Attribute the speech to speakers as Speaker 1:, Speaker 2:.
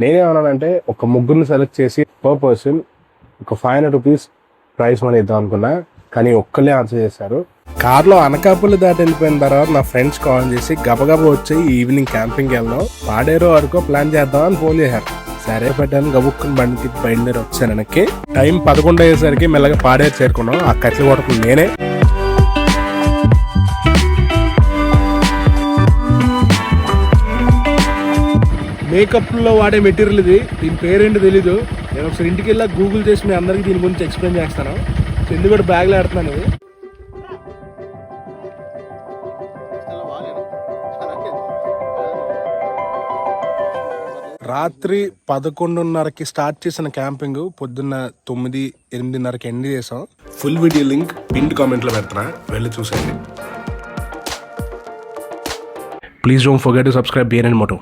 Speaker 1: నేనేమన్నానంటే ఒక ముగ్గురిని సెలెక్ట్ చేసి పర్ పర్సన్ ఒక 500 రూపీస్ ప్రైస్ మనీ ఇద్దాం అనుకున్నా, కానీ ఒక్కళ్ళే ఆన్సర్ చేశారు. కార్లో అనకాపల్లి దాటి వెళ్ళిపోయిన తర్వాత నా ఫ్రెండ్స్ కాల్ చేసి గబగబా వచ్చి ఈవినింగ్ క్యాంపింగ్కి వెళ్దాం, పాడేరు వరకు ప్లాన్ చేద్దాం అని ఫోన్ చేశారు. సరే పెట్టాను, గబుక్కుని బండికి బయలుదేరి వచ్చాను. వెనక్కి టైం 11 అయ్యేసరికి మెల్లగా పాడేరు చేరుకున్నాం. ఆ కట్లు కొడుతుంది నేనే. మేకప్లో వాడే మెటీరియల్ ఇది, దీని పేరేంటో తెలీదు. నేను ఒకసారి ఇంటికి వెళ్ళా గూగుల్ చేసి మీ అందరికీ దీని గురించి ఎక్స్ప్లెయిన్ చేస్తాను. ఎందుకు కూడా బ్యాగ్లో ఆడుతున్నాను. ఇది రాత్రి 11:30కి స్టార్ట్ చేసిన క్యాంపింగ్ పొద్దున్న 9-8:30కి ఎండ్ చేసాం. ఫుల్ వీడియో లింక్ పిన్ కామెంట్లో పెడుతున్నా, వెళ్ళి చూసేయండి. Please don't forget to subscribe BNN Moto.